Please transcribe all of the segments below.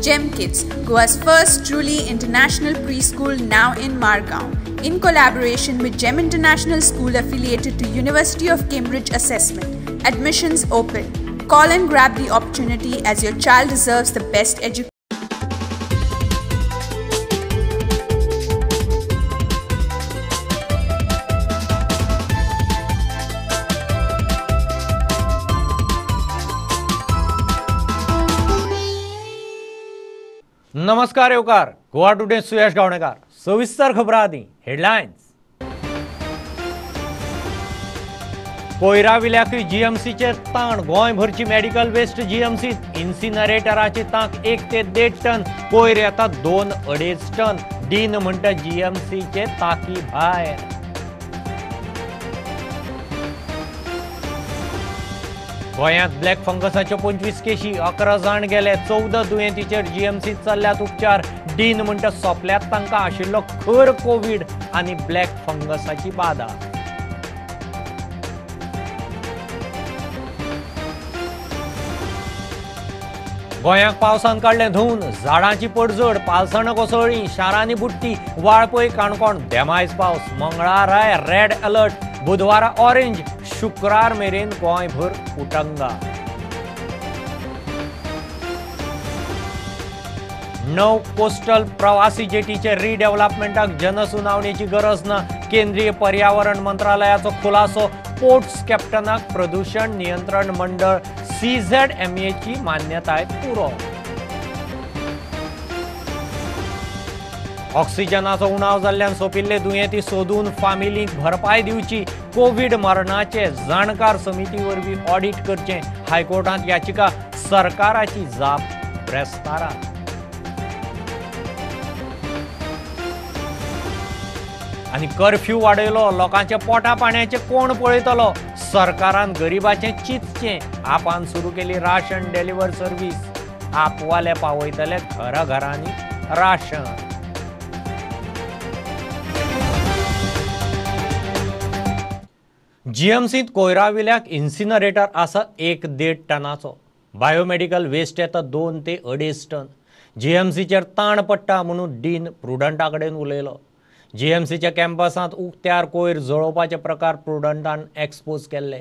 GEM Kids, Goa's first truly international preschool now in Margao, in collaboration with GEM International School affiliated to University of Cambridge Assessment. Admissions open. Call and grab the opportunity as your child deserves the best education. नमस्कार येवकार Goa today Suyash Gavnekar सविस्तर खबरां आदी headlines कोयरा विल्याखी जीएमसीचे ताण गोंयभरची medical waste जीएमसीत इन्सिनरेटराची तांक 1 ते 1.5 ton कोयर येता 2-2.5 टन डीन म्हणटा जीएमसीचे ताकी भायर गोंयांत ब्लॅक फंगसाच्यो 25 केशी 11 जाण गेले 14 दुयेंतींचेर जीएमसीत चल्ल्यात उपचार डीन म्हणटा सोंपल्यात तांकां आशिल्लो खर कोविड आनी ब्लॅक फंगसाची बाधा गोंयांत पावसान काडलें धुवन झाडांची पडझड पालसण कोसळ्ळी शारांनी बुडटी वाळपय काणकोण बेमायज पावस मंगळाराय रेड अलर्ट बुधवारा ऑरेंज शुक्रार मेरेन गोंयभर उटंगा 9 कोस्टल प्रवासी जेटीचे रिडेव्हलपमेंटाक जनसुनावणेची गरज ना केंद्रीय पर्यावरण मंत्रालयाचो खुलासो पोर्ट्स कॅप्टनाक प्रदूषण नियंत्रण मंडळ CZMA ची मान्यताय पुरो ऑक्सिजनाचो उणाव जाल्ल्यान सोंपिल्ले दुयेंती सोदून फामिलीक भरपाय दिवची कोविड मरणाचे जाणकार समिती वरवीं ऑडिट करचें हायकोर्टांत याचिका सरकाराची जाप ब्रेस्ताराक आनी कर्फ्यू वाडयलो लोकांच्या पोटा पाण्याचे कोण पळयतलो सरकारान गरिबाचें चिंतचें आपान सुरू केली राशन डेलिव्हर सर्व्हिस आपवाले पावयतले घराघरांनी राशन जीएमसीत कोयरा विल्याक इन्सिनरेटर आसा 1-1.5 टनाचो बायोमेडिकल वेस्ट येता 2 ते 2.5 टन जीएमसीचेर ताण पडटा म्हणून डीन प्रुडंटा कडेन उलयलो जीएमसीच्या कॅम्पसांत उक्त्यार कोयर जळोवपाचे प्रकार प्रुडंटान एक्सपोज केल्ले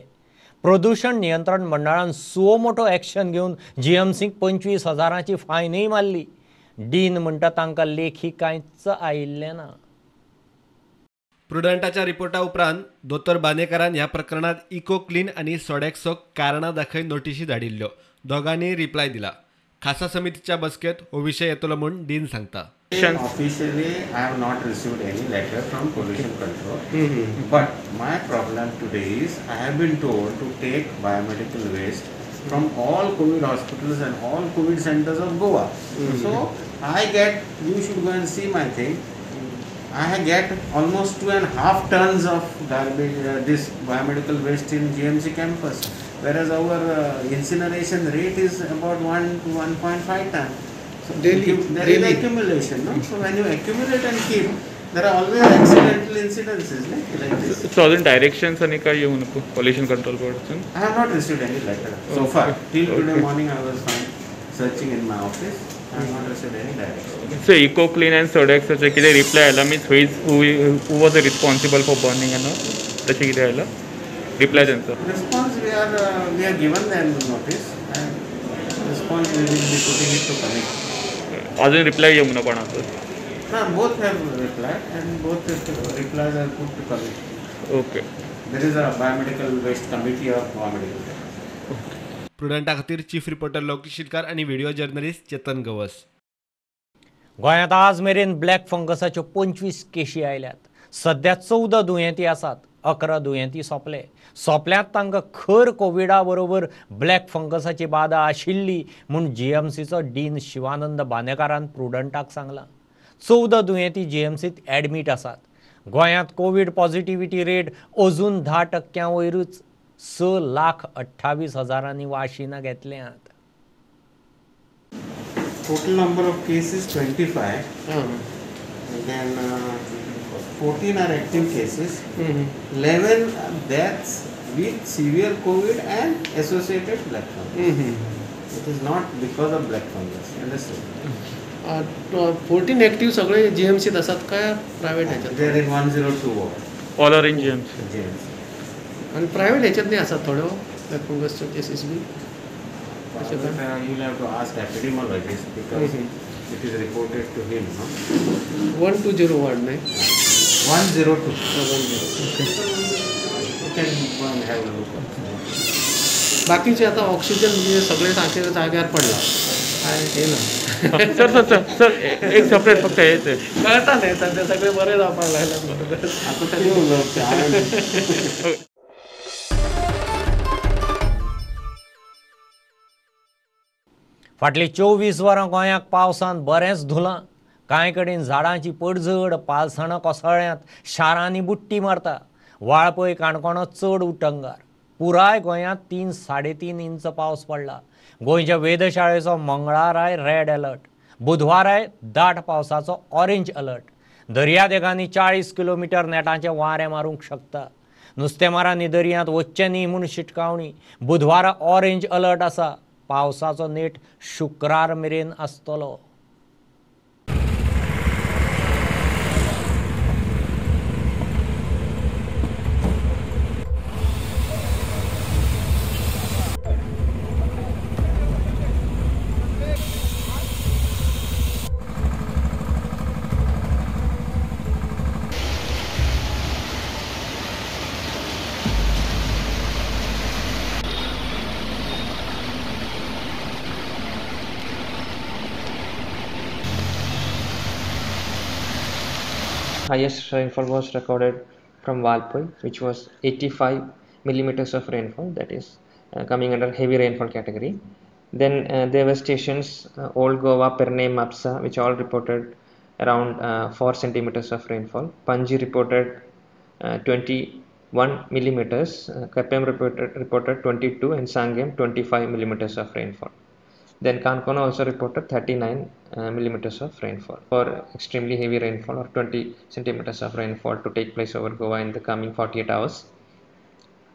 प्रदूषण नियंत्रण मंडळान सुओ मोटो एक्शन घेवन जीएमसीक 25,000ची फायनय मारली डीन म्हणटा तांकां लेखी कांयच आयिल्लें ना प्रुडंटाच्या रिपोर्टा उपरांत दोतोर बानेकारान ह्या प्रकरणात इको क्लीन आणि सोडेक्सो कारणां दाखय नोटीसी धाडिल्ल्यो दोगांनी रिप्लाय दिला खासा समितीच्या बसकेत हो विषय येतलो म्हूण डीन सांगता Officially, I have not received any letter from pollution control. But my problem today is I have been told to take biomedical waste from all COVID hospitals and all COVID centers of Goa. So I get, you should go and see my thing. I get almost 2.5 tons of garbage, this biomedical waste in GMC campus, whereas our incineration rate is about 1 to 1.5 tons. So daily, there is accumulation, no? So when you accumulate and keep, there are always accidental incidences like this. So all directions आणि काय येऊ नको pollution control board I have not received any letter so far. Till today morning I was searching in my office. I have not received any direction. So eco clean and sodex चे किती reply आला means who was responsible for burning and all तसे किती आला reply त्यांचा response we are given them notice and response we will be putting it to committee. अजून reply येऊ ना पण आता No, both have replied and both replies are put to committee. Okay. There is a biomedical waste committee of biomedical waste. प्रुडंटा खातीर chief reporter Lokesh शिरकार आणि video journalist Chetan Gawas गोंयांत आज मेरेन ब्लॅक फंगसाच्यो 25 केशी आयल्यात सध्या 14 दुयेंती आसात 11 दुयेंती सोंपल्यात तांकां खर कोविडा बरोबर ब्लॅक फंगसाची बाधा आशिल्ली म्हूण जीएमसीचो डीन शिवानंद बानेकारान प्रुडंटाक सांगलां 14 दुयेंती जीएमसीत एडमीट आसात गोंयांत कोविड पॉझिटिव्हिटी रेट अजून 10% वयरूच 6,28,000 वाशिनां घेतल्यात Total number of cases 25. Then 14 are active cases. 11 deaths with severe COVID and associated black fungus. It is not because of black fungus. Understood? 14 active सगळे GMCत असतात काय प्रायव्हेट ह्याच्यात? They are in 102 ward. All are in GMC. GMC. आणि private ह्याच्यात नाही असतात थोड्या black फंगसच्या केसेस बी? You will have to ask epidemiologist because it is reported to him. No? 120 नाही 102. 10. You can go and have a look. बाकीचे आता ऑक्सिजन म्हणजे सगळे सारखे जाग्यावर पडला काय हे ना सर एक सेपरेट फक्त हेच आहे. कळता नाही सध्या सगळे बरे जावपाक लागले. आता तरी उलटते. फाटली 24 वरां गोंयाक पावसान बरेंच धुलां. कांय कडेन झाडांची पडझड, पालसणां कोसळ्ळ्यांत, शारांनी बुट्टी मारता. वाळपय काणकोणां चड उटंगार. पुराय गोंयांत 3-3.5 इंच पावस पडला. गोंयच्या वेधशाळेचो मंगळाराय रेड अलर्ट, बुधवाराय दाट पावसाचो ऑरेंज अलर्ट. दर्यादेगांनी 40 किलोमीटर नेटाचें वारें मारूंक शकता. नुस्तेमारांनी दर्यांत वच्चें न्ही म्हूण शिटकावणी. बुधवारा ऑरेंज अलर्ट आसा. पावसाचो नेट शुक्रार मेरेन आसतलो. Highest rainfall was recorded from Valpoi, which was 85 millimeters of rainfall, that is coming under heavy rainfall category. Then there were stations Old Goa, Perne, Mapsa, which all reported around 4 centimeters of rainfall. Panji reported 21 millimeters, Kapem reported 22, and Sangam 25 millimeters of rainfall. Then Kankona also reported 39 millimeters of rainfall. For extremely heavy rainfall or 20 centimeters of rainfall to take place over Goa in the coming 48 hours.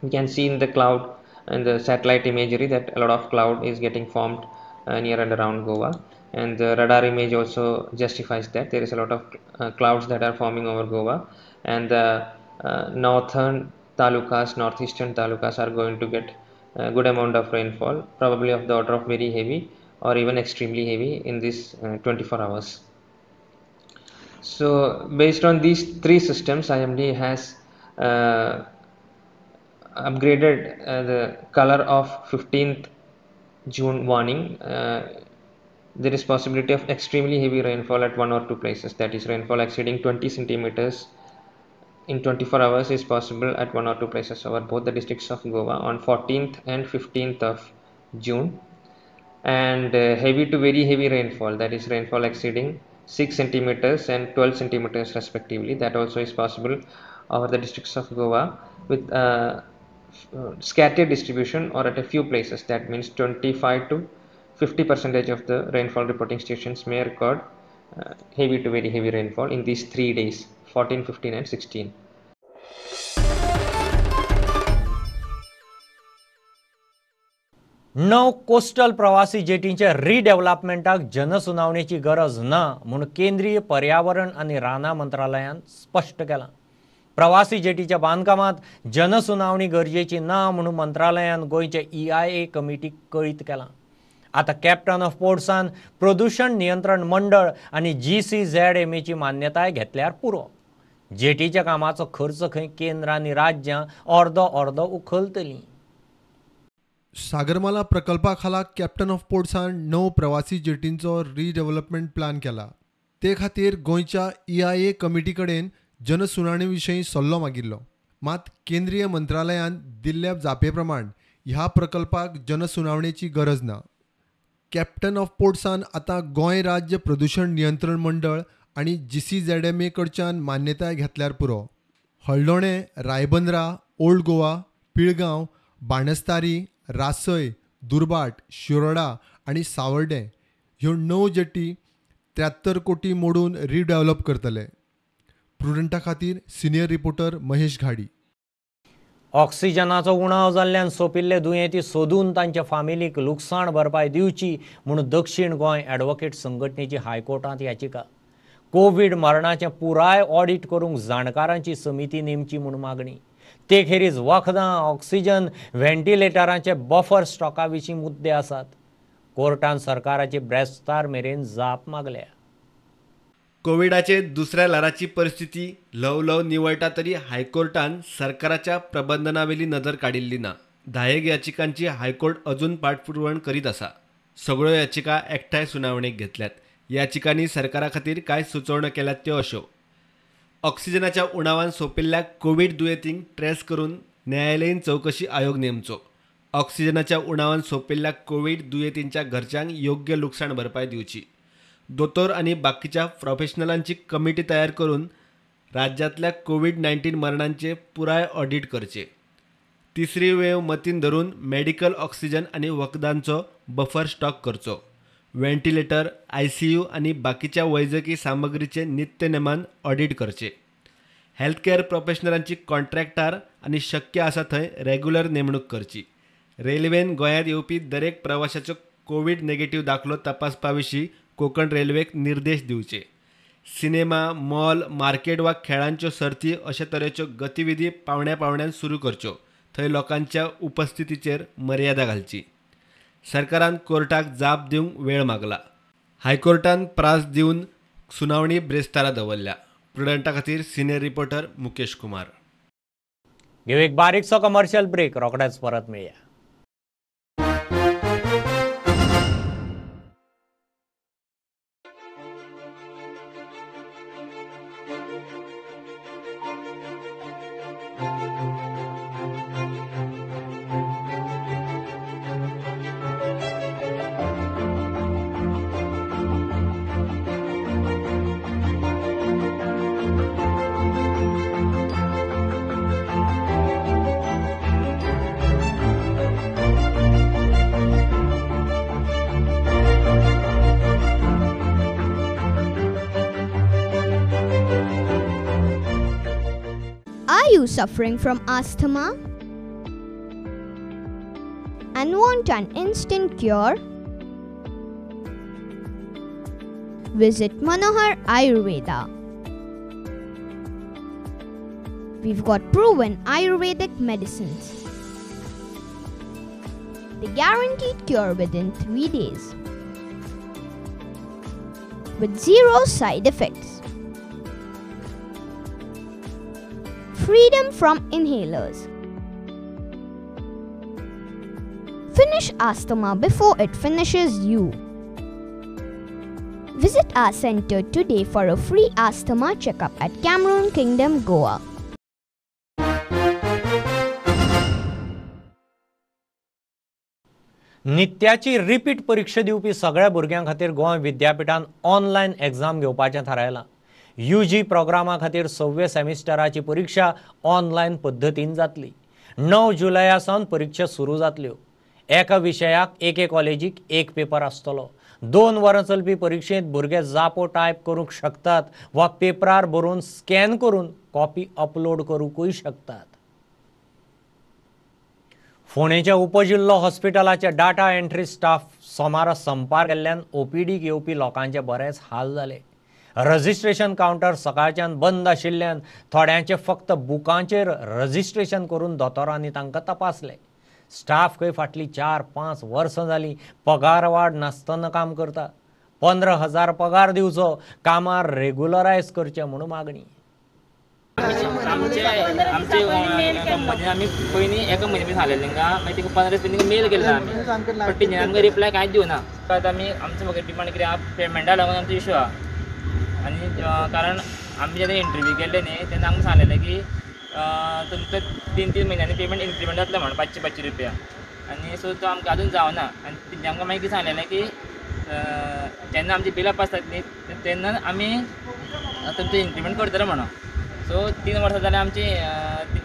We can see in the cloud and the satellite imagery that a lot of cloud is getting formed near and around Goa, and the radar image also justifies that there is a lot of clouds that are forming over Goa, and the northern talukas, northeastern talukas are going to get a good amount of rainfall, probably of the order of very heavy or even extremely heavy in this 24 hours. So based on these three systems, IMD has upgraded the color of 15th June warning. There is possibility of extremely heavy rainfall at 1 or 2 places, that is rainfall exceeding 20 centimeters in 24 hours is possible at 1 or 2 places over both the districts of Goa on 14th and 15th of June. And heavy to very heavy rainfall, that is rainfall exceeding 6 centimeters and 12 centimeters respectively, that also is possible over the districts of Goa with scattered distribution or at a few places. That means 25 to 50% of the rainfall reporting stations may record heavy to very heavy rainfall in these 3 days, 14, 15 and 16. नव coastal प्रवासी जेटींच्या रिडेव्हलपमेंटाक जनसुनावणेची गरज ना म्हणून केंद्रीय पर्यावरण आणि रानां मंत्रालयान स्पष्ट केलां. प्रवासी जेटीच्या बांदकामात जनसुनावणी गरजेची ना म्हणून मंत्रालयान गोंयच्या EIA कमिटीक कळीत केलां. आता कॅप्टन ऑफ पोर्ट्सान प्रदूषण नियंत्रण मंडळ आणि GCZMAची मान्यताय घेतल्यार पुरो. जेटीच्या कामाचो खर्च खंय केंद्र आनी राज्यां अर्दो उखलतलीं. सागरमाला प्रकल्पा खाला कॅप्टन ऑफ पोर्ट्सान 9 प्रवासी जेटींचो रिडेव्हलपमेंट प्लान केला. ते खातीर गोंयच्या EIA कमिटी कडेन जनसुनावणे विशीं सल्लो मागिल्लो. मात केंद्रीय मंत्रालयान दिल्ल्या जापे प्रमाण ह्या प्रकल्पाक जनसुनावणेची गरज ना. कॅप्टन ऑफ पोर्ट्सान आतां गोंय राज्य प्रदूषण नियंत्रण मंडळ आनी GCZMA कडच्यान मान्यताय घेतल्यार पुरो. हळदोणे, रायबंद्रा, ओल्ड गोवा, पिळगांव, बाणस्तारी, रासय, दुर्बाट, शिरोडा आणि सावर्डे ह्यो 9 जेटी 73 कोटी मोडून रिडेव्हलप करतले. प्रुडंटा खातीर सिनियर रिपोर्टर महेश घाडी. ऑक्सिजनाचो उणाव जाल्ल्यान सोंपिल्ले दुयेंती सोदून तांच्या फामिलीक लुकसाण भरपाय दिवची म्हणून दक्षिण गोंय ॲडव्होकेट संघटनेची हायकोर्टांत याचिका. कोविड मरणाचें पुराय ऑडिट करूंक जाणकारांची समिती नेमची म्हूण मागणी. ते खेरीज वखदां, ऑक्सिजन, व्हेंटिलेटरांचे बफर स्टॉका विशीं मुद्दे आसात. कोर्टान सरकाराची ब्रेस्तार मेरेन जाप मागल्या. कोविडाचे दुसऱ्या ल्हाराची परिस्थिती ल्हव निवळटा तरी हायकोर्टान सरकाराच्या प्रबंधनावेली नदर काडिल्ली ना. 10 याचिकांची हायकोर्ट अजून पाठपुरवण करीत आसा. सगळ्यो याचिका एकठांय सुनावणेक घेतल्यात. याचिकांनी सरकारा खातीर कांय सुचोवण्यो केल्यात त्यो अश्यो: ऑक्सिजनाच्या उणावान सोंपिल्ल्या कोविड दुयेंतींक ट्रेस करून न्यायालयीन चवकशी आयोग नेमचो. ऑक्सिजनाच्या उणावान सोंपिल्ल्या कोविड दुयेंतींच्या घरच्यांक योग्य लुकसाण भरपाय दिवची. दोतोर आनी बाकीच्या प्रोफेशनलांची कमिटी तयार करून राज्यांतल्या कोविड-19 मरणांचे पुराय ऑडिट करचे. तिसरी वेव मतीन धरून मेडिकल ऑक्सिजन आनी वखदांचो बफर स्टॉक करचो. व्हेंटिलेटर, ICU आनी बाकीच्या वैजकी सामग्रीचे नित्य नेमान ऑडिट करचे. हेल्थ केअर प्रोफेशनलांची कॉन्ट्रॅक्टार आनी शक्य आसा थंय रेग्युलर नेमणूक करची. रेल्वेन गोंयांत येवपी दरेक प्रवाशाचो कोविड नेगेटिव्ह दाखलो तपासपा विशीं कोंकण रेल्वेक निर्देश दिवचे. सिनेमा, मॉल, मार्केट वा खेळांच्यो सर्ती अशे तरेच्यो गतिविधी पावण्यान सुरू करच्यो. थंय लोकांच्या उपस्थितीचेर मर्यादा घालची. सरकारान कोर्टाक जाप दिवंक वेळ मागला. हायकोर्टान प्रास दिवन सुनावणी ब्रेस्तारा दवरल्या. प्रुडंटा खातीर सिनियर रिपोर्टर मुकेश कुमार. घेऊ एक बारीकसो कमर्शियल ब्रेक, रोखडेच परत मेळया. Are you suffering from asthma and want an instant cure? Visit Manohar Ayurveda. We've got proven Ayurvedic medicines. The guaranteed cure within 3 days with 0 side effects. Freedom from inhalers. Finish asthma before it finishes you. Visit our center today for a free asthma checkup at Cameron Kingdom, Goa. नित्याची repeat परीक्षा दिवपी सगळ्या भुरग्यां खातीर Goa विद्यापीठान online exam घेवपाचें थारायलां. UG प्रोग्रामा खातीर 6व्या सेमिस्टराची परीक्षा ऑनलायन पद्दतीन जातली. 9 जुलया सावन परीक्षा सुरू जातल्यो. एका विशयाक एके कॉलेजीक एक पेपर आसतलो. 2 वरां चलपी परीक्षेंत भुरगे जापो टायप करूंक शकतात वा पेपरार बरोवन स्कॅन करून कॉपी अपलोड करूंकूय शकतात. फोंडेच्या उपजिल्लो हॉस्पिटलाच्या डाटा एंट्री स्टाफ सोमारा संपार केल्ल्यान OPDक येवपी लोकांचे बरेच हाल जाले. रजिस्ट्रेशन कावंटर सकाळच्यान बंद आशिल्ल्यान थोड्यांचे फक्त बुकांचेर रजिस्ट्रेशन करून दोतोरांनी तांकां तपासले. स्टाफ खंय फाटली 4-5 वर्सां जालीं पगार वाड नासतना काम करता. 15,000 पगार दिवचो, कामार रेग्युलरायज करचे म्हणून मागणी. आमचे कंपनीन आमी पयलीं एका म्हयने सांगलेलें तांकां, मागीर तिका 15 दीस पयलीं मेल केल्लो आमी, बट तेजें आमकां रिप्लाय कांयच दिवना. आतां आमी आमचो फकत डिमांड कितें आहा, पेमेंटा लागून आमचो इशू आहा. आनी कारण आमी जेन्ना इंटरव्यू केल्ले न्ही तेन्ना आमकां सांगलेलें की तुमकां 3-3 म्हयन्यांनी पेमेंट इन्क्रिमेंट जातलें म्हणून 500 रुपया. आनी सो तो आमकां अजून जावना. आनी तेंच्यांनी आमकां मागीर कितें सांगलेलें की जेन्ना आमची बिलां पास जातलीं तेन्ना आमी तुमचें इन्क्रिमेंट करतले म्हणून. सो 3 वर्सां जाल्यार आमची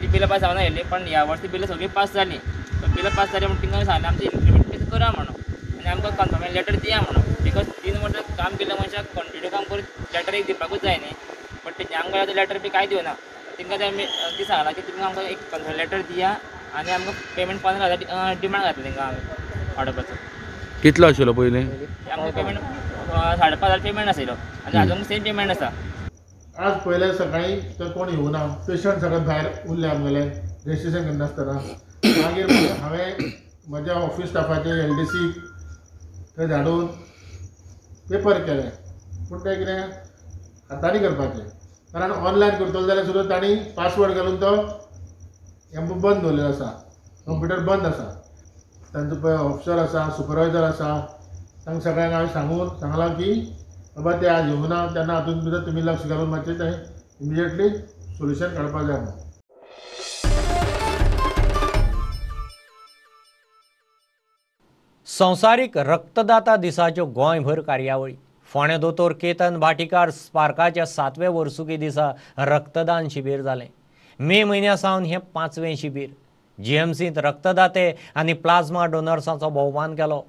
ती बिलां पास जावना येयली, पण ह्या वर्सा बिलां सगळीं पास जालीं. सो बिलां पास जाली म्हणून तिंका सांगलें आमची इन्क्रिमेंट कितें करा म्हणून, आनी आमकां कन्फर्मेशन लेटर दिया म्हणून. बिकॉज 3 वर्सां काम केल्ल्या मनशाक कंटिन्यू काम करून लेटर एक दिवपाकूच जाय न्ही, बट तेंचे आमकां लेटर बी कांय दिवना. तांकां ती सांगला की तुमी आमकां एक कंट्रोल लेटर दिया आनी आमकां पेमेंट 15,000 डिमांड घातला तांकां आमी वाडोवपाचो. कितलो आशिल्लो पयलीं? आमकां पेमेंट 5,500 पेमेंट आशिल्लो आनी आजून सेम पेमेंट आसा. आज पयले सकाळी तर कोण येवना, पेशंट सगळे भायर उरले आमगेले रजिस्ट्रेशन करनासतना. मागीर हांवें म्हज्या ऑफिस स्टाफाचे LDC थंय धाडून पेपर केले, पूण तें कितें हातांनी करपाचें, कारण ऑनलायन करतलो जाल्यार सुद्दां तांणी पासवर्ड घालून तो हें बंद दवरलेलो आसा, कंप्युटर बंद आसा. तांचो पळय ऑफिसर आसा, सुपरवायझर आसा, तांकां सगळ्यांक हांवें सांगलां की बाबा ते आज येवना, तेन्ना हातूंत भितर तुमी लक्ष घालून मातशें तें इमिजिएटली सोल्युशन काडपाक जाय म्हणून. संवसारीक रक्तदाता दिसाच्यो गोंयभर कार्यावळी. फोंडें दोतोर केतन भाटीकार स्पार्काच्या 7व्या वर्सुकी दिसा रक्तदान शिबीर जालें. मे म्हयन्या सावन हें 5वें शिबीर. GMCत रक्तदाते आनी प्लाझ्मा डोनर्सांचो भोवमान केलो.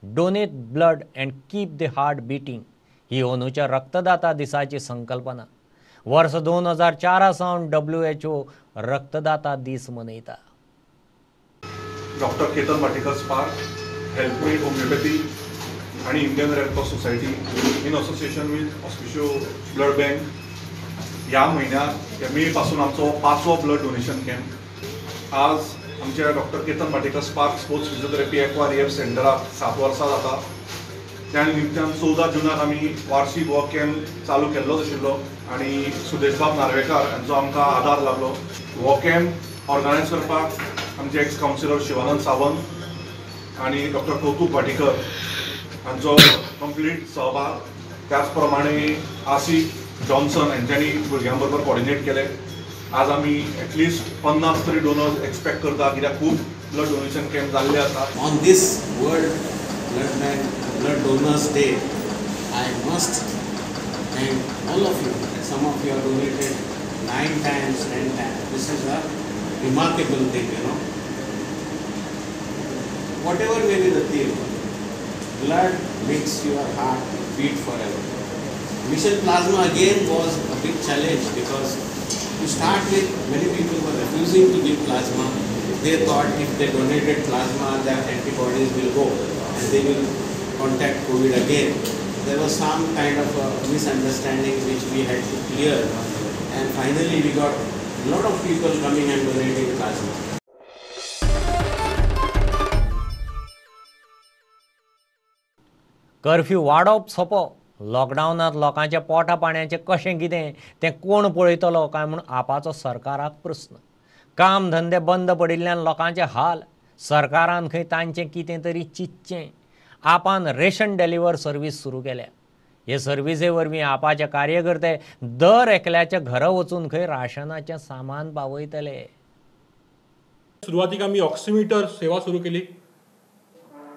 Donate blood and keep the heart beating ही अंदूच्या रक्तदाता दिसाची संकल्पना. वर्स 2004 सावन WHO रक्तदाता दीस मनयता. Doctor Ketan Bhatikar Spark, Helpmate homoeopathy आणि Indian Red Cross Society in association with Hospicio blood bank ह्या म्हयन्यात मे पासून आमचो 5वो ब्लड डोनेशन कॅम्प. आज आमच्या doctor Ketan Bhatikar Spark sports physiotherapy aqua rehab सेंटराक 7 वर्सां जाता. त्या निमतान 14 जुनाक आमी वार्षिक हो कॅम्प चालू केल्लोच आशिल्लो आनी सुदेशबाब नार्वेकार हांचो आमकां आदार लागलो. हो कॅम्प ऑर्गनायज करपाक आमचे एक्स कावन्सिलर शिवानंद सावंत आनी डॉक्टर कौतुक भाटीकर हांचो कंप्लीट सहभाग. त्याच प्रमाणे आसिक जॉन्सन हांच्यांनी भुरग्यां बरोबर कॉर्डिनेट केले. आज आमी एटलिस्ट 50 तरी डोनर्स एक्सपेक्ट करता, कित्याक खूब ब्लड डोनेशन कॅम्प जाल्ले आसा. On this world blood donors day, I must thank all of you. Some of you have donated 9 times, 10 times. This is a remarkable thing, you know. Whatever may be the theme, blood makes your heart beat forever. Mission Plasma again was a big challenge because to start with, many people were refusing to give plasma. They thought if they donated plasma, their antibodies will go and they will contact COVID again. There was some kind of a misunderstanding which we had to clear, and finally we got a lot of people coming and donating plasma. Curfew वाडप सोपो. लॉकडावनात लोकांच्या पोटा पाण्याचें कशें कितें तें कोण पळयतलो काय म्हूण आपाचो सरकाराक प्रस्न. काम धंदे बंद पडिल्ल्यान लोकांचे हाल. सरकारान खंय तांचें कितें तरी चिंतचें. आपान रेशन डेलिव्हर सर्वीस सुरू केल्या. हे सर्विसे वरवीं आपाचे कार्यकर्ते दर एकल्याच्या घरा वचून खंय राशनाचें सामान पावयतले. सुरवातीक आमी ऑक्सिमीटर सेवा सुरू केली.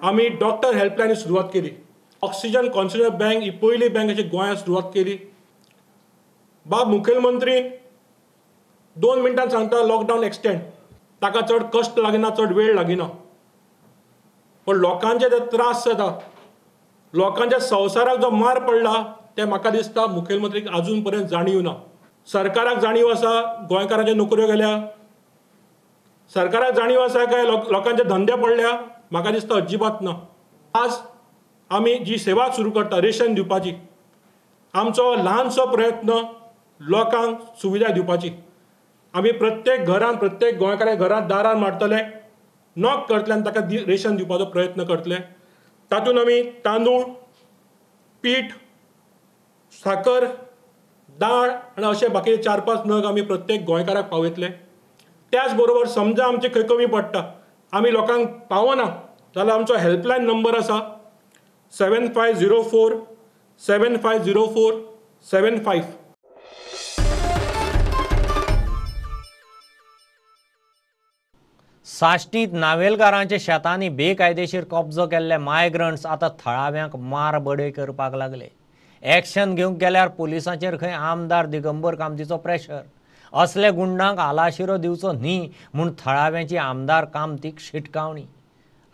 आमी डॉक्टर हेल्पलायनी सुरवात केली. ऑक्सिजन कन्झ्युमर बँक ही पयली बँक अशी गोंयांत सुरवात केली. बाब मुखेलमंत्रीन 2 मिनटांत सांगता लॉकडावन एक्सटेंड. ताका चड कश्ट लागना, चड वेळ लागना. पण लोकांचे जे त्रास जाता, लोकांच्या संवसाराक जो मार पडला ते म्हाका दिसता मुखेलमंत्रीक अजून पर्यंत जाणीव ना. सरकाराक जाणीव आसा गोंयकारांच्यो नोकऱ्यो गेल्या, सरकाराक जाणीव आसा काय लोकांचे धंदे पडल्या, म्हाका दिसता अजिबात ना. आज आमी जी सेवा सुरू करता रेशन दिवपाची, आमचो ल्हानसो प्रयत्न लोकांक सुविधा दिवपाची. आमी प्रत्येक घरान, प्रत्येक गोंयकारा घरांत दारान मारतले, नॉक करतले आनी ताका रेशन दिवपाचो प्रयत्न करतले. तातूंत आमी तांदूळ, पीठ, साकर, दाळ आनी अशे बाकी 4-5 नग आमी प्रत्येक गोंयकाराक पावयतले. त्याच बरोबर समजा आमचे खंय कमी पडटा, आमी लोकांक पावना जाल्यार आमचो हेल्पलायन नंबर आसा 7504 7504 75. साश्टीत नावेलकारांच्या शेतांनी बेकायदेशीर कब्जो केल्ले मायग्रंट्स आतां थळाव्यांक मार बडय करपाक लागले. एक्शन घेवंक गेल्यार पुलिसांचेर खंय आमदार दिगंबर कामतीचो प्रेशर. असले गुंडांक आलाशिरो दिवचो न्ही म्हूण थळाव्यांची आमदार कामतीक शिटकावणी.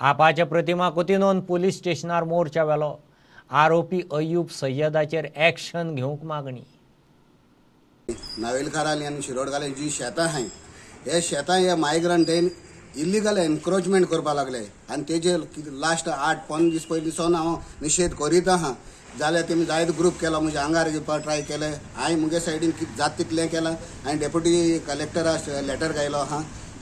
आपाच्या प्रतिमा नोंद पुलीस स्टेशनार मोर्चा वेलो. आरोपी अयूब सय्यदाचेर एक्शन घेवंक मागणी. नावेलकाराली आनी शिरोडकाराली जी शेतां आहाय हे शेतां हे मायग्रंट इल्लिगल एनक्रोचमेंट करपा लागले आनी तेजे लास्ट 8-15 दीस पयलींसून हांव निशेध करीत आहा जाल्यार तेमी जायतो ग्रूप केलो म्हज्या आंगार घेवपाक ट्राय केले हांवें मुगे सायडीन जाता तितलें केलां हांवें डेप्युटी कलेक्टराक लेटर घायलो आहा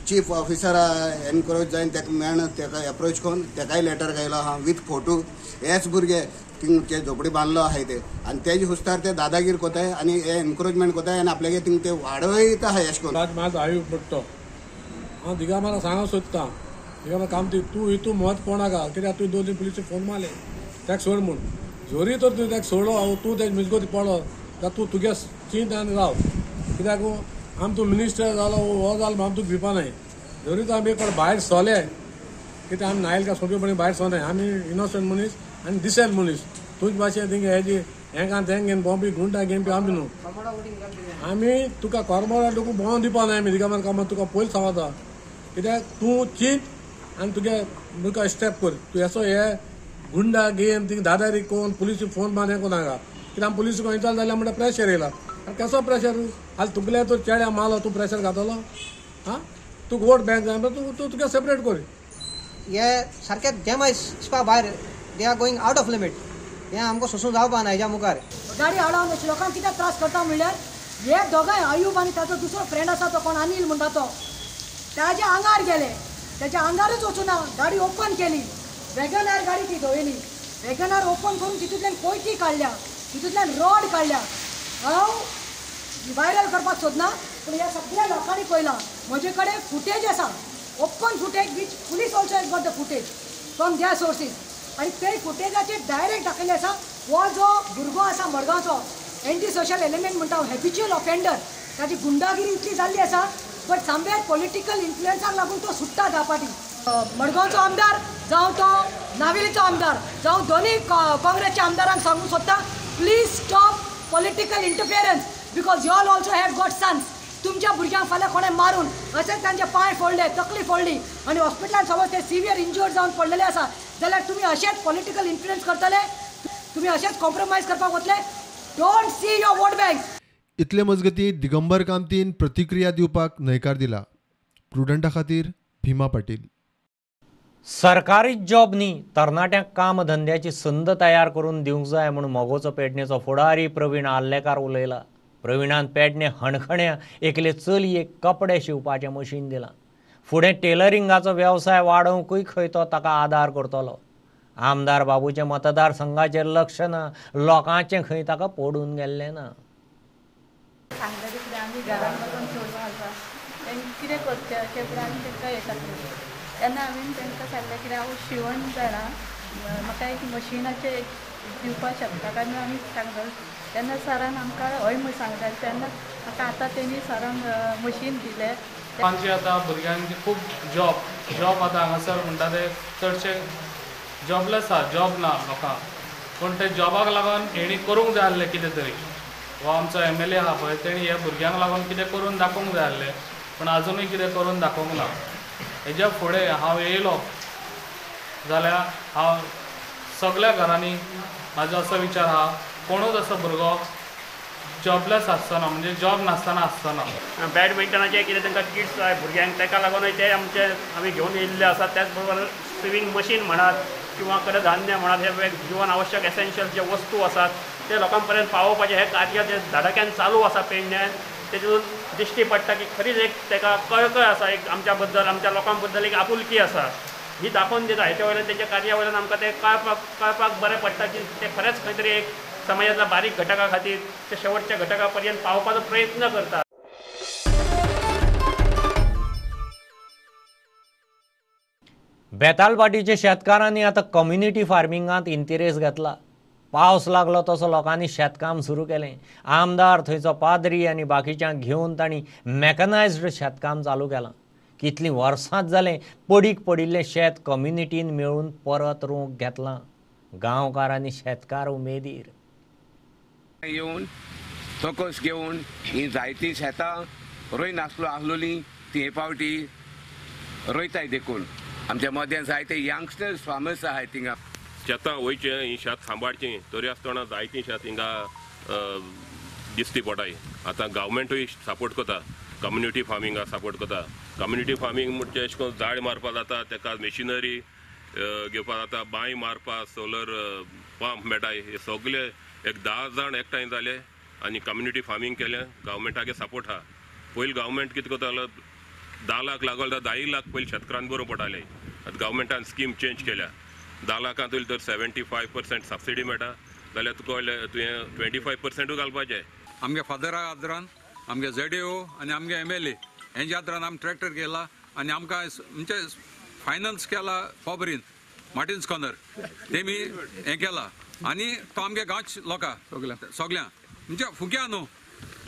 चीफ ऑफिसरा एनक्रोच जावन ताका मेळून ताका एप्रोच करून ताकाय लेटर घायलो आहा विथ फोटो हेच भुरगे थिंग ते झोपडी बांदलो आहाय ते आनी तेजे हुस्तार ते दादागीर कोताय आनी हे एनक्रोचमेंट कोताय आनी आपल्यागे थिंग ते वाडयता आहाय अशें करून म्हाजो आयू पडटो हांव दिगामाला सांगूंक सोदतां दिगामा काम तूं हितू महत्व पडनाका कित्याक तूं 2 पुलिस फोन मारले ताका सोड म्हूण जोरी तर तूं ताका सोडलो तूं तेजे मिसगोती पडलो जाल्यार तूं तुगे चिंत आनी राव कित्याक आम तूं मिनिस्टर जालो हो जालो आम तुका भिवपा न्हय जोरी तर आमी एक फावट भायर सोले कित्याक आमी नायल का सोंपेपणी भायर सोनाय आमी इनोसंट मनीस आनी डिसेंट मनीस तुजे भाशेन थिंग हेजी हेंका तेंक घेवन भोंवपी गुंडा घेवन आमी न्हू आमी तुका कोर्मोरा लोक भोंवून दिवपा न्हय आमी दिगामान कामां तुका पयलीं सांगता कित्याक तूं चिंत आनी तुगे तुका स्टेप कर तूं असो हे गुंडा घेवन थिंग दादारी कोण पुलिस फोन मान हें कोनाका कित्याक पुलिस गोंयचाल जाल्यार म्हणटा प्रेशर येयला आनी कसो प्रेशर हाल तुगले तो चेड्या मालो तूं प्रेशर घातलो हां तुका वोट बँक जाय तूं तुगे सेपरेट कर हे सारके देमा भायर they are going out of limit हें आमकां सोसून जावपा ना हेज्या मुखार गाडी हाडून लोकांक कित्याक त्रास करता म्हणल्यार हे दोगांय आयूब आनी ताचो दुसरो फ्रेंड आसा तो कोण अनिल म्हणटा तो ताज्या आंगार गेले त्याच्या आंगारच वचूना गाडी ओपन केली वॅगनार गाडी ती धोयली वॅगनार ओपन करून तितूंतल्यान कोयती काडल्या तितूंतल्यान रॉड काडल्या हांव व्हायरल करपाक सोदना पूण ह्या सगळ्या लोकांनी पळयलां म्हजे कडेन फुटेज आसा open footage which police also has got the footage from their sources आनी ते फुटेजाचेर डायरेक्ट दाखयलें आसा हो जो भुरगो आसा मडगांवचो एंटी सोशल एलिमेंट म्हणटा हॅबिच्युअल ऑफेंडर ताची गुंडागिरी इतली जाल्ली आसा बट समवेर पॉलिटिकल इन्फ्लुएन्साक लागून तो सुट्टा धा पाटी मडगांवचो आमदार जावं तो नावेलीचो आमदार जावं दोनूय काँग्रेसच्या आमदारांक सांगूंक सोदता please stop political interference because you all also have got sons तुमच्या भुरग्यांक फाल्यां कोणें मारून अशेंच तांचे पांय फोडले तकली फोडली आनी हॉस्पिटलान समज ते सिवियर इंज्युअर्ड जावन पडलेले आसा जाल्यार तुमी अशेंच पॉलिटिकल इन्फ्लुएन्स करतले तुमी अशेंच कॉम्प्रोमायज करपाक वतले don't see your vote bank इतले मजगती दिगंबर कामतीन प्रतिक्रिया दिवपाक न्हयकार दिला प्रुडंटा खातीर भीमा पाटील सरकारी जॉब न्ही तरणाट्यांक काम धंद्याची संद तयार करून दिवंक जाय म्हणून मोगोचो पेडणेचो फुडारी प्रवीण आल्लेकार उलयला प्रवीणान पेडणे हणखण्या एकले चलयेक कपडे शिवपाचें मशीन दिलां फुडें टेलरिंगाचो वेवसाय वाडोवंकूय खंय तो ताका आदार करतलो आमदार बाबूचे मतदारसंघाचेर लक्ष ना लोकांचें खंय ताका पडून गेल्लें ना सांगता कितें आमी घरान वचून चोडवां आसा तेंकां कितें करचें अशें पुरो आमी तेंकां हें करता तेन्ना हांवें तेंकां सांगलें कितें हांव शिवण जाणा म्हाका एक मशिनाचें दिवपाक शकता काय आमी सांगता तेन्ना सरान आमकां हय म्हूण सांगता तेन्ना म्हाका आतां तेणी सरान मशीन दिलें आमचे आतां भुरग्यांक खूब जॉब आतां हांगासर म्हणटा ते चडशे जॉबलेस आसा जॉब ना लोकांक पूण ते जॉबाक लागून हेणी करूंक जाय आसलें कितें तरी हो आमचो MLA आहा पळय तेणी ह्या भुरग्यांक लागून कितें करून दाखोवंक जाय आसलें पूण आजुनूय कितें करून दाखोवंक ना हेज्या फुडें हांव येयलो जाल्यार हांव सगळ्या घरांनी म्हाजो असो विचार आहा कोणूच असो भुरगो जॉबलेस आसचो ना म्हणजे जॉब नासतना आसचो ना बॅडमिंटनाचे कितें तांकां किट्स जाय भुरग्यांक ताका लागून ते आमचे आमी घेवन येयल्ले आसात त्याच बरोबर स्विमींग मशीन म्हणात किंवा कडधान्य म्हणात हे जिवन आवश्यक एसेन्शियल जे वस्तू आसात ते लोकां पर्यंत पावोवपाचें हें कार्य जे धडाक्यान चालू आसा पेडण्यान तेतून दिश्टी पडटा की खरीच एक ताका कळकळ आसा एक आमच्या बद्दल आमच्या लोकां बद्दल एक आपुलकी आसा ही दाखोवन दिता हेच्या वयल्यान तेंच्या कार्या वयल्यान आमकां ते कळपाक बरें पडटा की ते खरेंच खंय तरी एक समाजातल्या बारीक घटका खातीर ते शेवटच्या घटका पर्यंत पावपाचो प्रयत्न करतात बेतालबाटीच्या शेतकारांनी आता कम्युनिटी फार्मिंगांत इंटरेस्ट घेतला पावस लागलो तसो लोकांनी शेतकाम सुरू केलें आमदार थंयचो पाद्री आनी बाकीच्यांक घेवन तांणी मॅकनायज्ड शेतकाम चालू केलां कितलीं वर्सांच जालें पडीक पडिल्लें शेत कम्युनिटीन मेळून परत रोवंक घेतलां गांवकारांनी शेतकार उमेदीर येवन तोकस घेवन ही जायतीं शेतां रोय नासलो आहलोलीं ती हे फावटी रोयताय देखून आमच्या मदें जायते यंगस्टर्स फार्मर्स आहाय थिंगा शेतां वयचें ही शेत सांबाळचें तरी आसतना जायतीं शेत हिंगा दिसती पडटाय. आतां गव्हर्मेंटूय सपोर्ट करता, कम्युनिटी फार्मिंगाक सपोर्ट करता. कम्युनिटी फार्मिंग म्हणजे अशें करून झाड मारपा जाता, ताका मेशिनरी घेवपा जाता, बांय मारपा, सोलर पंप मेळटाय. हे सगळे एक 10 जाण एकठांय जाले आनी कम्युनिटी फार्मिंग केलें. गव्हर्मेंटागे सपोर्ट आहा. पयलीं गव्हर्मेंट कितें करतालो, 10 लाख लागलो जाल्यार 10 लाख पयलीं शेतकारांक बरोवंक पडटालें. आतां गव्हर्मेंटान स्कीम चेंज केल्या. 10 लाखांत तुवें तर 75% सबसिडी मेळटा जाल्यार तुका तुवें 25%य घालपाचें. आमगे फादरा आदरान आमगे ZAO आनी आमगे MLA हेंच्या आदरान आमी ट्रॅक्टर केला आनी आमकां म्हणजे फायनान्स केला फॉबरीन मार्टिन्स कॉर्नर तेमी हें केला आनी तो आमगे गांवच लोकां सगळ्यां म्हणजे फुग्या न्हू,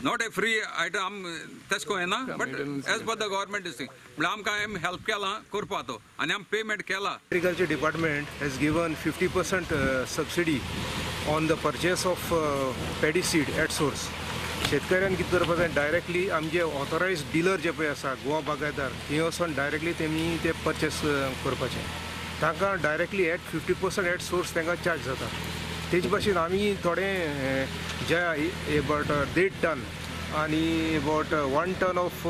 नॉट ए फ्री आयटम आम तेश को येना but as per the government is thing म्हळ्यार आमकां आमी हेल्प केला करपा तो आनी आमी पेमेंट केला. Agriculture Department has given 50% subsidy on the purchase of paddy seed at source. शेतकऱ्यांक कितें करपाचें, डायरेक्टली आमचे ऑथोरायज्ड डीलर जे पळय आसा गोवा बागायदार थंय वचून डायरेक्टली तेमी ते परचेस करपाचें. तांकां डायरेक्टली एट 50% एट सोर्स तांकां चार्ज जाता. तेजे भाशेन आमी थोडे जे अबाउट 1.5 टन आनी अबाउट 1 टन ऑफ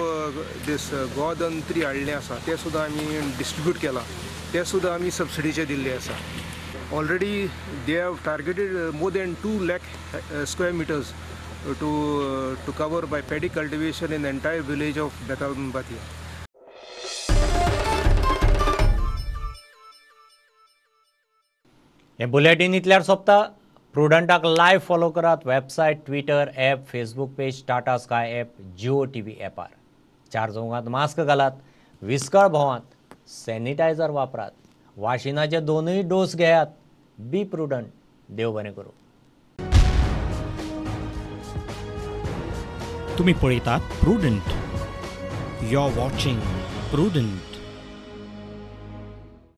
दीस गोधंत्री हाडलें आसा तें सुद्दां आमी डिस्ट्रिब्यूट केलां. तें सुद्दां आमी सबसिडीचे दिल्ले आसा. Already they have targeted more than 2 lakh square meters to cover by paddy cultivation in the entire village of Betalmbatia. हे बुलेटिन इतल्यार सोंपता. प्रुडंटाक लायव्ह फॉलो करात. Website, Twitter, app, Facebook page, Tata Sky app, Jio TV ॲपार. 4 चौगांत mask घालात, विस्कळ भोंवात, sanitiser वापरात, वाशिनाचे 2य डोस घेयात. बी प्रुडंट. देव बरें करूं. तुम्ही पळयतात Prudent. You are watching prudent.